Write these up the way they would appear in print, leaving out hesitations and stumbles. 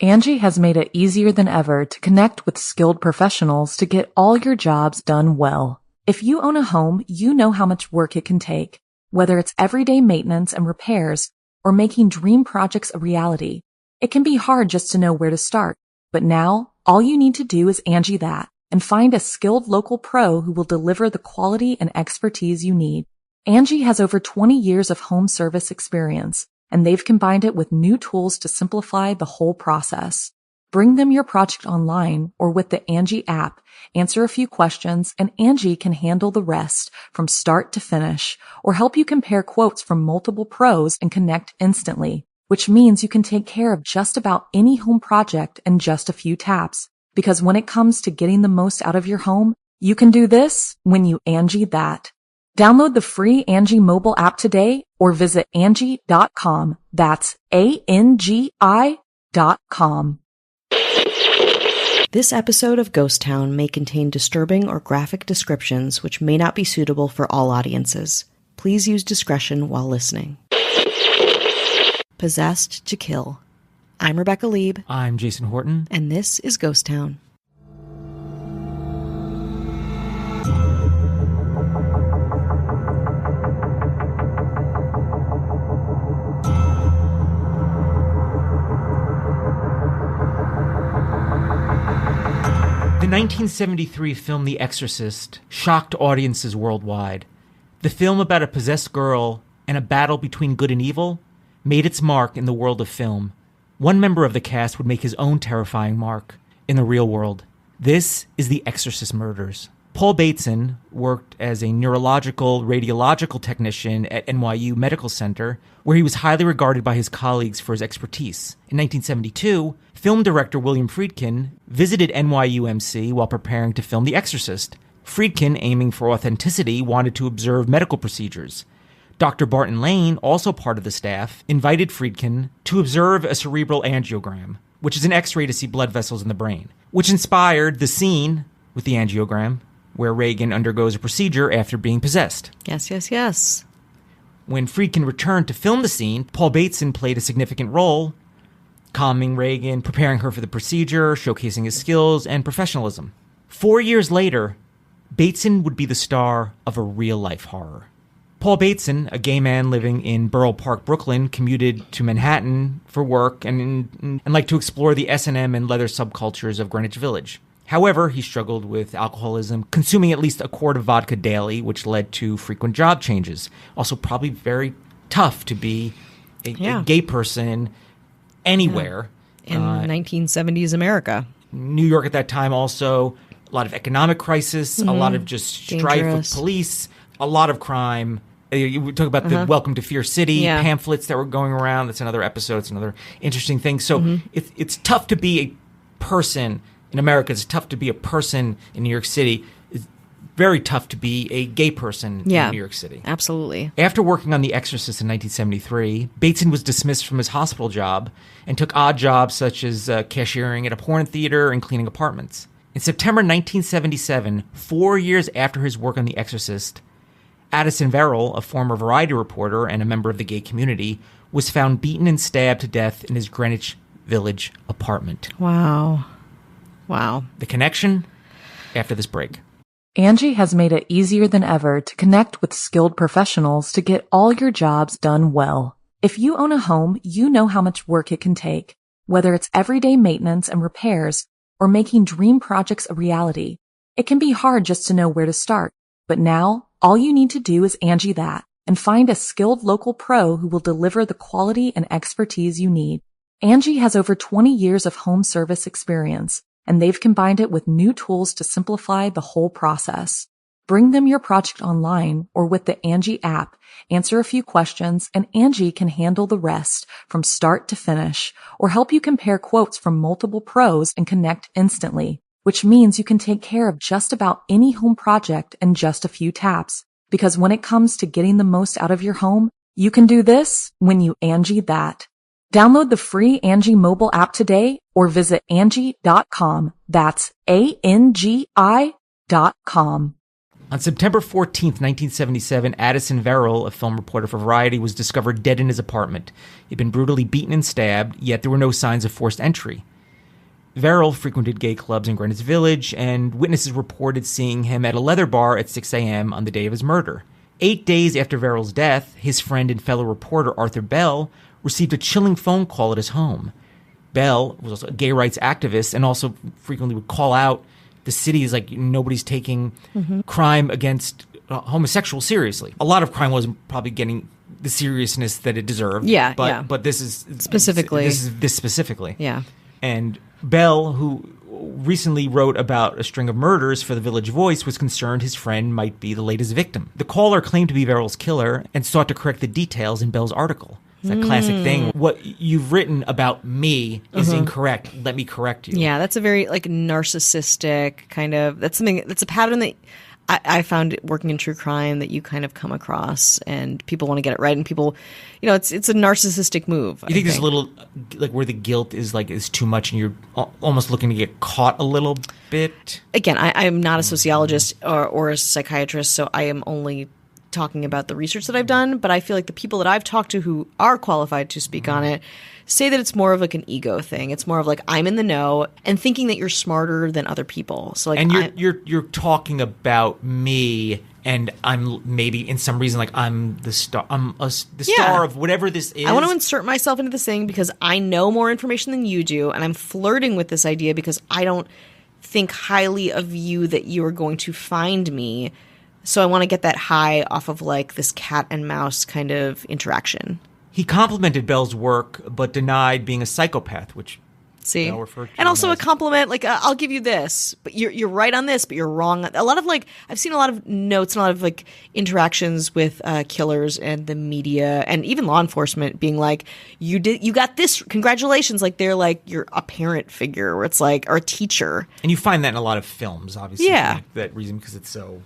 Angie has made it easier than ever to connect with skilled professionals to get all your jobs done well. If you own a home, you know how much work it can take, whether it's everyday maintenance and repairs or making dream projects a reality. It can be hard just to know where to start, but now all you need to do is Angie that and find a skilled local pro who will deliver the quality and expertise you need. Angie has over 20 years of home service experience, and they've combined it with new tools to simplify the whole process. Bring them your project online or with the Angie app, answer a few questions, and Angie can handle the rest from start to finish, or help you compare quotes from multiple pros and connect instantly, which means you can take care of just about any home project in just a few taps. Because when it comes to getting the most out of your home, you can do this when you Angie that. Download the free Angie mobile app today or visit Angie.com. That's ANGI.com. This episode of Ghost Town may contain disturbing or graphic descriptions which may not be suitable for all audiences. Please use discretion while listening. Possessed to Kill. I'm Rebecca Lieb. I'm Jason Horton. And this is Ghost Town. The 1973 film The Exorcist shocked audiences worldwide. The film about a possessed girl and a battle between good and evil made its mark in the world of film. One member of the cast would make his own terrifying mark in the real world. This is The Exorcist Murders. Paul Bateson worked as a neurological radiological technician at NYU Medical Center, where he was highly regarded by his colleagues for his expertise. In 1972, film director William Friedkin visited NYUMC while preparing to film The Exorcist. Friedkin, aiming for authenticity, wanted to observe medical procedures. Dr. Barton Lane, also part of the staff, invited Friedkin to observe a cerebral angiogram, which is an X-ray to see blood vessels in the brain, which inspired the scene with the angiogram where Reagan undergoes a procedure after being possessed. Yes. When Friedkin returned to film the scene, Paul Bateson played a significant role, calming Reagan, preparing her for the procedure, showcasing his skills and professionalism. 4 years later, Bateson would be the star of a real-life horror. Paul Bateson, a gay man living in Borough Park, Brooklyn, commuted to Manhattan for work and liked to explore the S&M and leather subcultures of Greenwich Village. However, he struggled with alcoholism, consuming at least a quart of vodka daily, which led to frequent job changes. Also, probably very tough to be a gay person anywhere. In 1970s America. New York at that time also, a lot of economic crisis, a lot of just strife with police, a lot of crime. You talk about the Welcome to Fear City pamphlets that were going around. That's another episode. It's another interesting thing. So it's tough to be a person in America. It's tough to be a person in New York City. It's very tough to be a gay person in New York City. Absolutely. After working on The Exorcist in 1973, Bateson was dismissed from his hospital job and took odd jobs such as cashiering at a porn theater and cleaning apartments. In September 1977, 4 years after his work on The Exorcist, Addison Verrill, a former Variety reporter and a member of the gay community, was found beaten and stabbed to death in his Greenwich Village apartment. Wow. The connection after this break. Angie has made it easier than ever to connect with skilled professionals to get all your jobs done well. If you own a home, you know how much work it can take, whether it's everyday maintenance and repairs or making dream projects a reality. It can be hard just to know where to start, but now all you need to do is Angie that and find a skilled local pro who will deliver the quality and expertise you need. Angie has over 20 years of home service experience, and they've combined it with new tools to simplify the whole process. Bring them your project online or with the Angie app, answer a few questions, and Angie can handle the rest from start to finish, or help you compare quotes from multiple pros and connect instantly, which means you can take care of just about any home project in just a few taps. Because when it comes to getting the most out of your home, you can do this when you Angie that. Download the free Angie mobile app today or visit Angie.com. That's ANGI.com. On September 14th, 1977, Addison Verrill, a film reporter for Variety, was discovered dead in his apartment. He'd been brutally beaten and stabbed, yet there were no signs of forced entry. Verrill frequented gay clubs in Greenwich Village, and witnesses reported seeing him at a leather bar at 6 a.m. on the day of his murder. 8 days after Verrill's death, his friend and fellow reporter Arthur Bell received a chilling phone call at his home. Bell was also a gay rights activist and also frequently would call out the city as like nobody's taking crime against homosexuals seriously. A lot of crime wasn't probably getting the seriousness that it deserved. But this is specifically. This specifically. Yeah. And Bell, who recently wrote about a string of murders for the Village Voice, was concerned his friend might be the latest victim. The caller claimed to be Verrill's killer and sought to correct the details in Bell's article. It's that classic thing. What you've written about me is incorrect. Let me correct you. Yeah, that's a very like narcissistic kind of, that's a pattern that I found working in true crime that you kind of come across, and people want to get it right, and people, it's a narcissistic move. You think there's a little, like, where the guilt is too much and you're almost looking to get caught a little bit? Again, I'm not a sociologist or a psychiatrist, so I am only talking about the research that I've done, but I feel like the people that I've talked to who are qualified to speak on it say that it's more of like an ego thing. It's more of like, I'm in the know and thinking that you're smarter than other people. So like, and you're talking about me, and I'm maybe in some reason like I'm the star. I'm the star of whatever this is. I want to insert myself into this thing because I know more information than you do, and I'm flirting with this idea because I don't think highly of you that you are going to find me. So I want to get that high off of like this cat and mouse kind of interaction. He complimented Bell's work, but denied being a psychopath, which Bell referred to. And also a compliment, like, I'll give you this, but you're right on this, but you're wrong. A lot of like, I've seen a lot of notes and a lot of like interactions with killers and the media and even law enforcement being like, you got this, congratulations. Like they're like, you're a parent figure where it's like, or a teacher. And you find that in a lot of films, obviously. Yeah. For that reason, because it's so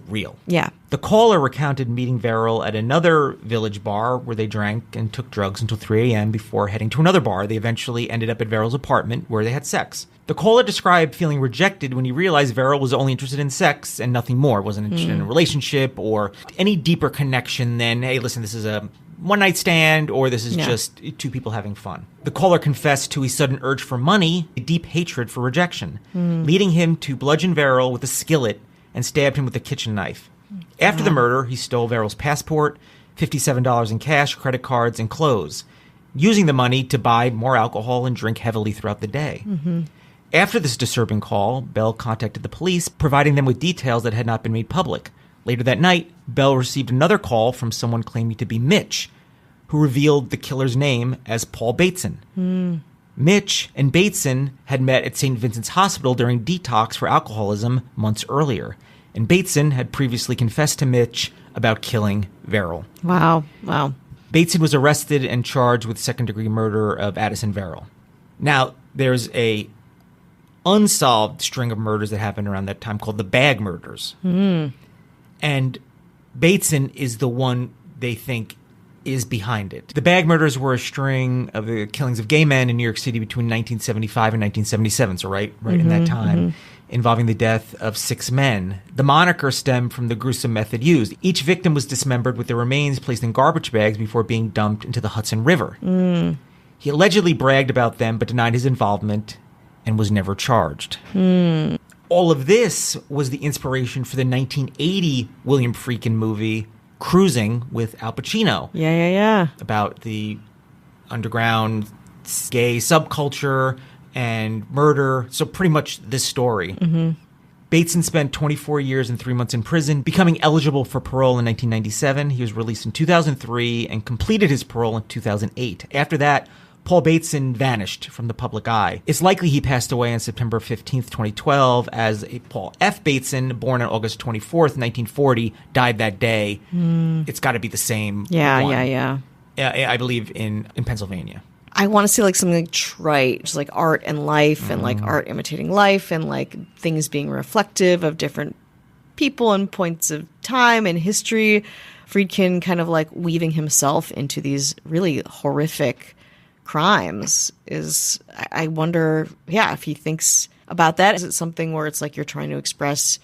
real. Yeah. The caller recounted meeting Verrill at another village bar where they drank and took drugs until 3 a.m. before heading to another bar. They eventually ended up at Verrill's apartment where they had sex. The caller described feeling rejected when he realized Verrill was only interested in sex and nothing more. Wasn't interested in a relationship or any deeper connection than, hey, listen, this is a one-night stand or this is just two people having fun. The caller confessed to his sudden urge for money, a deep hatred for rejection, leading him to bludgeon Verrill with a skillet and stabbed him with a kitchen knife. After the murder, he stole Verrill's passport, $57 in cash, credit cards, and clothes, using the money to buy more alcohol and drink heavily throughout the day. After this disturbing call, Bell contacted the police, providing them with details that had not been made public. Later that night, Bell received another call from someone claiming to be Mitch, who revealed the killer's name as Paul Bateson. Mitch and Bateson had met at St. Vincent's Hospital during detox for alcoholism months earlier, and Bateson had previously confessed to Mitch about killing Verrill. Wow. Bateson was arrested and charged with second-degree murder of Addison Verrill. Now, there's a unsolved string of murders that happened around that time called the Bag Murders. And Bateson is the one they think is behind it. The Bag Murders were a string of the killings of gay men in New York City between 1975 and 1977, so right in that time, involving the death of 6 men. The moniker stemmed from the gruesome method used. Each victim was dismembered with their remains placed in garbage bags before being dumped into the Hudson River. He allegedly bragged about them but denied his involvement and was never charged. All of this was the inspiration for the 1980 William Friedkin movie Cruising with Al Pacino. Yeah. About the underground gay subculture and murder. So pretty much this story. Bateson spent 24 years and 3 months in prison, becoming eligible for parole in 1997. He was released in 2003 and completed his parole in 2008. After that, Paul Bateson vanished from the public eye. It's likely he passed away on September 15th, 2012, as a Paul F. Bateson, born on August 24th, 1940, died that day. It's got to be the same one. Yeah. I believe in Pennsylvania. I want to see like something like trite, just like art and life and like art imitating life and like things being reflective of different people and points of time and history. Friedkin kind of like weaving himself into these really horrific crimes is, I wonder, if he thinks about that. Is it something where it's like you're trying to express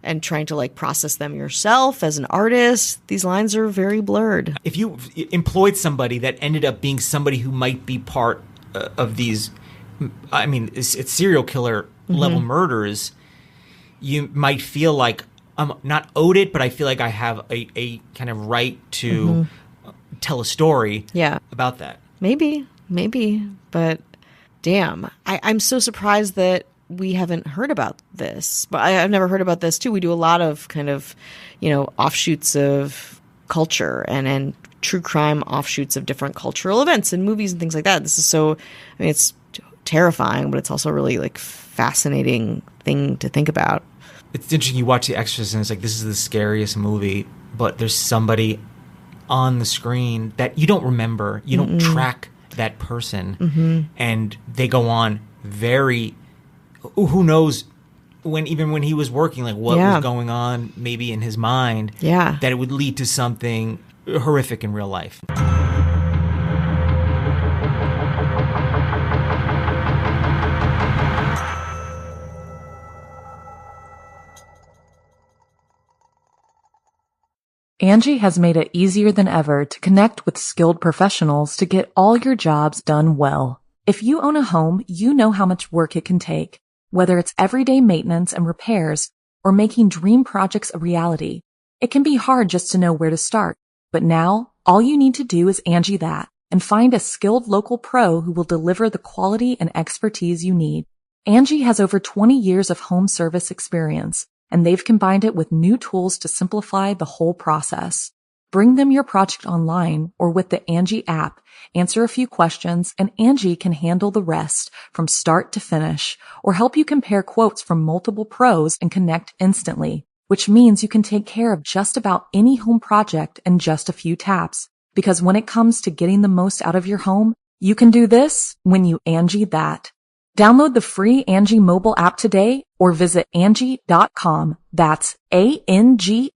and trying to like process them yourself as an artist? These lines are very blurred. If you employed somebody that ended up being somebody who might be part of these I mean, it's serial killer level murders, you might feel like I'm not owed it, but I feel like I have a kind of right to tell a story about that. Maybe, but damn, I'm so surprised that we haven't heard about this. But I've never heard about this too. We do a lot of kind of, offshoots of culture and true crime offshoots of different cultural events and movies and things like that. This is so, I mean, it's terrifying, but it's also really like fascinating thing to think about. It's interesting. You watch The Exorcist and it's like, this is the scariest movie, but there's somebody on the screen that you don't remember. You don't track that person. And they go on who knows when he was working, like what was going on maybe in his mind that it would lead to something horrific in real life. Angie has made it easier than ever to connect with skilled professionals to get all your jobs done well. If you own a home, you know how much work it can take, whether it's everyday maintenance and repairs or making dream projects a reality. It can be hard just to know where to start, but now all you need to do is Angie that and find a skilled local pro who will deliver the quality and expertise you need. Angie has over 20 years of home service experience, and they've combined it with new tools to simplify the whole process. Bring them your project online or with the Angie app, answer a few questions, and Angie can handle the rest from start to finish, or help you compare quotes from multiple pros and connect instantly, which means you can take care of just about any home project in just a few taps. Because when it comes to getting the most out of your home, you can do this when you Angie that. Download the free Angie mobile app today or visit Angie.com. That's ANGI.com.